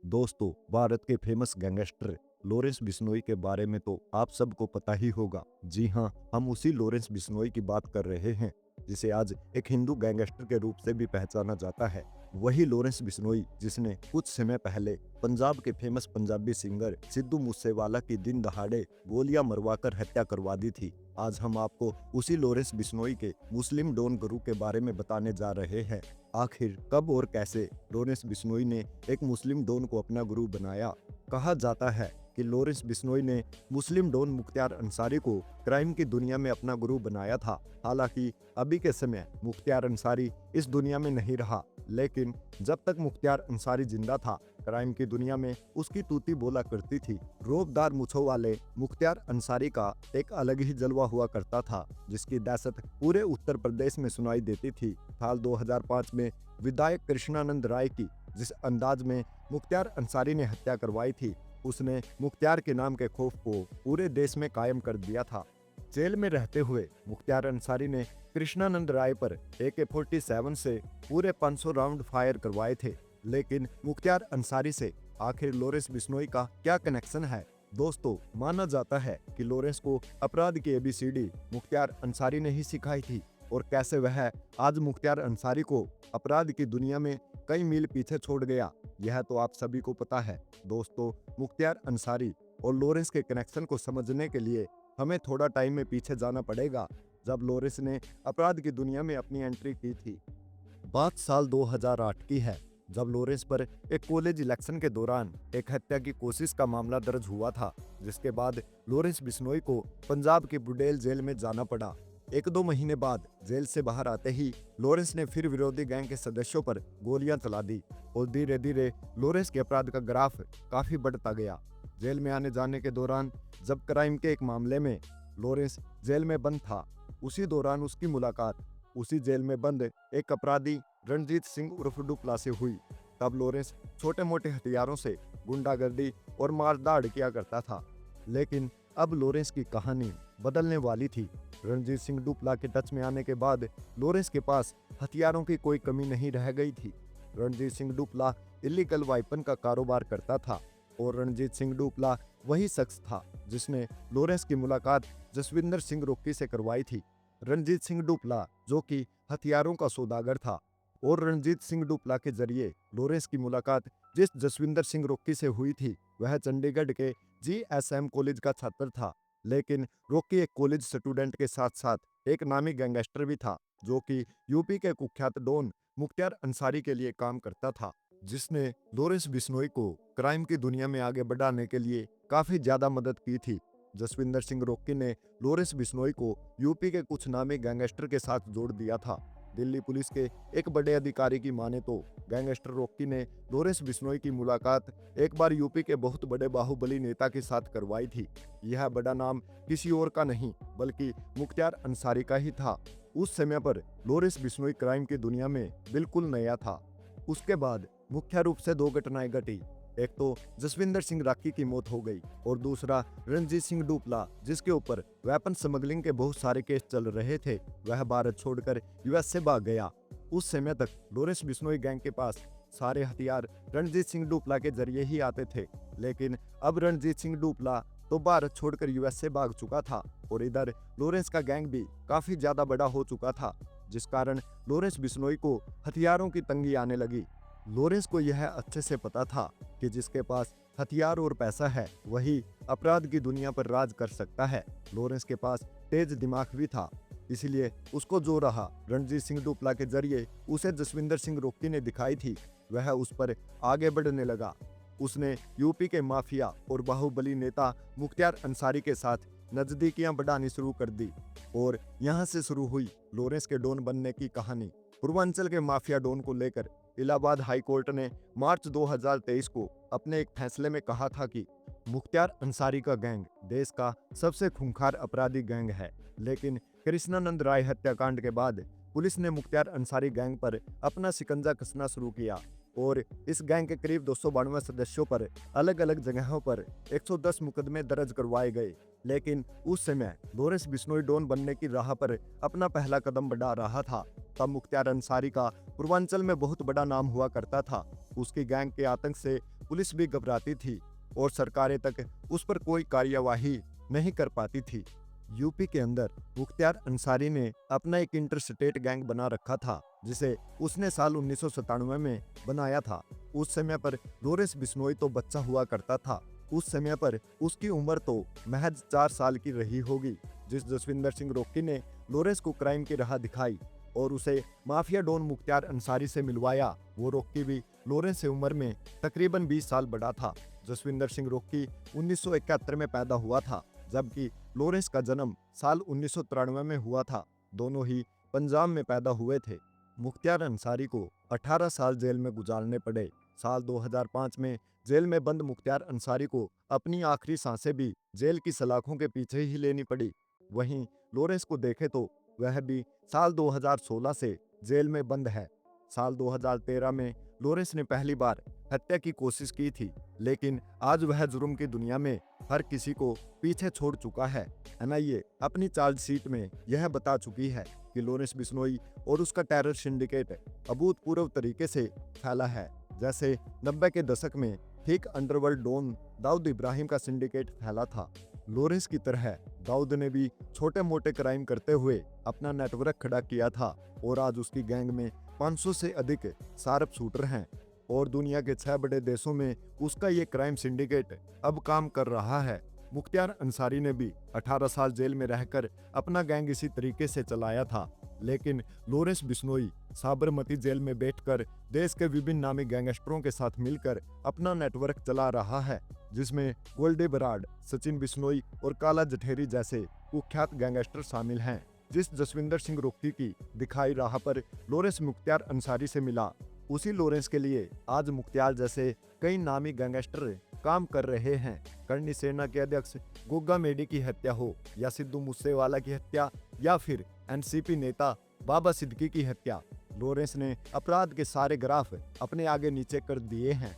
दोस्तों, भारत के famous gangster Lawrence Bishnoi के बारे में तो आप सबको पता ही होगा। जी हाँ, हम उसी लॉरेंस बिश्नोई की बात कर रहे हैं, जिसे आज एक हिंदू गैंगस्टर के रूप से भी पहचाना जाता है। वही लॉरेंस बिश्नोई जिसने कुछ समय पहले पंजाब के फेमस पंजाबी सिंगर सिद्धू मूसेवाला की दिन दहाड़े गोलियां मरवाकर हत्या करवा दी थी। आज हम आपको उसी लॉरेंस बिश्नोई के मुस्लिम डॉन गुरु के बारे में बताने जा रहे हैं। आखिर कब और कैसे लॉरेंस बिश्नोई ने एक मुस्लिम डॉन को अपना गुरु बनाया। कहा जाता है कि लॉरेंस बिश्नोई ने मुस्लिम डॉन मुख्तार अंसारी को क्राइम की दुनिया में अपना गुरु बनाया था। हालांकि अभी के समय मुख्तार अंसारी इस दुनिया में नहीं रहा, लेकिन जब तक मुख्तार अंसारी जिंदा था, क्राइम की दुनिया में उसकी तूती बोला करती थी। रोबदार मुछों वाले मुख्तार अंसारी का एक अलग ही जलवा हुआ करता था, जिसकी दहशत पूरे उत्तर प्रदेश में सुनाई देती थी। साल 2005 में विधायक कृष्णानंद राय की जिस अंदाज में मुख्तार अंसारी ने हत्या करवाई थी, उसने मुख्तार के नाम के खौफ को पूरे देश में कायम कर दिया था। जेल में रहते हुए मुख्तार अंसारी ने कृष्णानंद राय पर AK-47 से पूरे 500 राउंड फायर करवाए थे। लेकिन मुख्तार अंसारी से आखिर लॉरेंस बिश्नोई का क्या कनेक्शन है? दोस्तों, माना जाता है कि लॉरेंस को अपराध की ABCD मुख्तार अंसारी ने ही सिखाई थी, और कैसे वह आज मुख्तार अंसारी को अपराध की दुनिया में कई मील पीछे छोड़ गया, यह तो आप सभी को पता है। दोस्तों, मुख्तार अंसारी और लॉरेंस के कनेक्शन को समझने के लिए हमें थोड़ा टाइम में पीछे जाना पड़ेगा, जब लॉरेंस ने अपराध की दुनिया में अपनी एंट्री की थी। बात साल 2008 की है, जब लॉरेंस पर एक कॉलेज इलेक्शन के दौरान एक हत्या की कोशिश का मामला दर्ज हुआ था, जिसके बाद लॉरेंस बिश्नोई को पंजाब की बुडेल जेल में जाना पड़ा। 1-2 महीने बाद जेल से बाहर आते ही लॉरेंस ने फिर विरोधी गैंग के सदस्यों पर गोलियां चला दी, और धीरे धीरे लॉरेंस के अपराध का ग्राफ काफी बढ़ता गया। जेल में आने जाने के दौरान जब क्राइम के एक मामले में लॉरेंस जेल में बंद था, उसी दौरान उसकी मुलाकात उसी जेल में बंद एक अपराधी रणजीत सिंह उर्फ डुपला से हुई। तब लॉरेंस छोटे मोटे हथियारों से गुंडागर्दी और मारधाड़ किया करता था, लेकिन अब लॉरेंस की कहानी बदलने वाली थी। रणजीत सिंह डुपला के टच में आने के बाद लॉरेंस के पास हथियारों की कोई कमी नहीं रह गई थी। रणजीत सिंह डुपला इलीगल वेपन का कारोबार करता था, और रणजीत सिंह डुपला वही शख्स था जिसने लॉरेंस की मुलाकात जसविंदर सिंह रोक्की से करवाई थी। रणजीत सिंह डुपला जो कि हथियारों का सौदागर था, और रणजीत सिंह डुपला के जरिए लॉरेंस की मुलाकात जिस जसविंदर सिंह रोक्की से हुई थी, वह चंडीगढ़ के GSM कॉलेज का छात्र था। लेकिन रोक्की एक कॉलेज स्टूडेंट के साथ साथ एक नामी गैंगस्टर भी था, जो कि यूपी के कुख्यात डॉन मुख्तार अंसारी के लिए काम करता था, जिसने लॉरेंस बिश्नोई को क्राइम की दुनिया में आगे बढ़ाने के लिए काफी ज्यादा मदद की थी। जसविंदर सिंह रोक्की ने लॉरेंस बिश्नोई को यूपी के कुछ नामी गैंगस्टर के साथ जोड़ दिया था। दिल्ली पुलिस के एक बड़े अधिकारी की माने तो गैंगस्टर रोक्की ने लॉरेंस बिश्नोई की मुलाकात एक बार यूपी के बहुत बड़े बाहुबली नेता के साथ करवाई थी। यह बड़ा नाम किसी और का नहीं बल्कि मुख्तार अंसारी का ही था। उस समय पर लॉरेंस बिश्नोई क्राइम की दुनिया में बिल्कुल नया था। उसके बाद मुख्य रूप से 2 घटनाएं घटी। एक तो जसविंदर सिंह राठी की मौत हो गई, और दूसरा रणजीत सिंह डुपला, जिसके ऊपर वेपन स्मगलिंग के बहुत सारे केस चल रहे थे, वह भारत छोड़कर US से भाग गया। उस समय तक लॉरेंस बिश्नोई गैंग के पास सारे हथियार रणजीत सिंह डुपला के जरिए ही आते थे, लेकिन अब रणजीत सिंह डुपला तो भारत छोड़कर US से भाग चुका था, और इधर लॉरेंस का गैंग भी काफी ज्यादा बड़ा हो चुका था, जिस कारण लॉरेंस बिश्नोई को हथियारों की तंगी आने लगी। लॉरेंस को यह अच्छे से पता था कि जिसके पास हथियार और पैसा है, वही अपराध की दुनिया पर राज कर सकता है। लॉरेंस के पास तेज दिमाग भी था, इसलिए उसको जो राह रणजीत सिंह डुपला के जरिए उसे जसविंदर सिंह रोक्की ने दिखाई थी, वह उस पर आगे बढ़ने लगा। उसने यूपी के माफिया और बाहुबली नेता मुख्तार अंसारी के साथ नजदीकियां बढ़ानी शुरू कर दी, और यहां से शुरू हुई लॉरेंस के डॉन बनने की कहानी। पूर्वांचल के माफिया डॉन को लेकर इलाहाबाद हाई कोर्ट ने मार्च 2023 को अपने एक फैसले में कहा था कि मुख्तार अंसारी का गैंग देश का सबसे खूंखार अपराधी गैंग है। लेकिन कृष्णानंद राय हत्याकांड के बाद पुलिस ने मुख्तार अंसारी गैंग पर अपना शिकंजा कसना शुरू किया, और इस गैंग के करीब 292 सदस्यों पर अलग अलग जगहों पर 110 मुकदमे दर्ज करवाए गए। लेकिन उस समय लॉरेंस बिश्नोई डॉन बनने की राह पर अपना पहला कदम बढ़ा रहा था। तब मुख्तार अंसारी का पूर्वांचल में बहुत बड़ा नाम हुआ करता था। उसकी गैंग के आतंक से पुलिस भी घबराती थी और सरकारें तक उस पर कोई कार्यवाही नहीं कर पाती थी। यूपी के अंदर मुख्तियार अंसारी ने अपना एक इंटरस्टेट गैंग बना रखा था, जिसे उसने साल 1997 में बनाया था। उस समय पर लॉरेंस बिश्नोई तो बच्चा हुआ करता था। उस समय पर उसकी उम्र तो महज 4 साल की रही होगी। जिस जसविंदर सिंह रोक्की ने लॉरेंस को क्राइम की राह दिखाई और उसे माफिया डॉन मुख्तियार अंसारी से मिलवाया, वो रोक्की भी लॉरेंस से उम्र में तकरीबन 20 साल बड़ा था। जसविंदर सिंह रोक्की 1971 में पैदा हुआ था, जबकि लॉरेंस का जन्म साल 1993 में हुआ था। दोनों ही पंजाब में पैदा हुए थे। मुख्तियार अंसारी को 18 साल जेल में गुजारने पड़े। साल 2005 में जेल में बंद मुख्तियार अंसारी को अपनी आखिरी सांसें भी जेल की सलाखों के पीछे ही लेनी पड़ी। वहीं लॉरेंस को देखे तो वह भी साल 2016 से जेल में बंद है। साल 2013 में लॉरेंस ने पहली बार हत्या की कोशिश की थी, लेकिन आज वह जुर्म की दुनिया में हर किसी को पीछे छोड़ चुका है। एनआईए अपनी चार्जशीट में यह बता चुकी है कि लॉरेंस बिश्नोई और उसका टेरर सिंडिकेट अभूतपूर्व तरीके से फैला है। जैसे 90 के दशक में ठीक अंडरवर्ल्ड डॉन दाऊद इब्राहिम का सिंडिकेट फैला था, लॉरेंस की तरह दाऊद ने भी छोटे मोटे क्राइम करते हुए अपना नेटवर्क खड़ा किया था और आज उसकी गैंग में 500 से अधिक शार्प शूटर हैं और दुनिया के 6 बड़े देशों में उसका ये क्राइम सिंडिकेट अब काम कर रहा है। मुख्तियार अंसारी ने भी 18 साल जेल में रहकर अपना गैंग इसी तरीके से चलाया था, लेकिन लॉरेंस बिश्नोई साबरमती जेल में बैठकर देश के विभिन्न नामी गैंगस्टरों के साथ मिलकर अपना नेटवर्क चला रहा है, जिसमें गोल्डी बराड, सचिन बिश्नोई और काला जठेरी जैसे कुख्यात गैंगस्टर शामिल हैं। जिस जसविंदर सिंह रोक्की की दिखाई राह पर लॉरेंस मुख्तियार अंसारी से मिला, उसी लॉरेंस के लिए आज मुख्तियार जैसे कई नामी गैंगस्टर काम कर रहे हैं। करनी सेना के अध्यक्ष गोगा मेडी की हत्या हो या सिद्धू मूसेवाला की हत्या या फिर एनसीपी नेता बाबा सिद्दीकी की हत्या, लॉरेंस ने अपराध के सारे ग्राफ अपने आगे नीचे कर दिए हैं।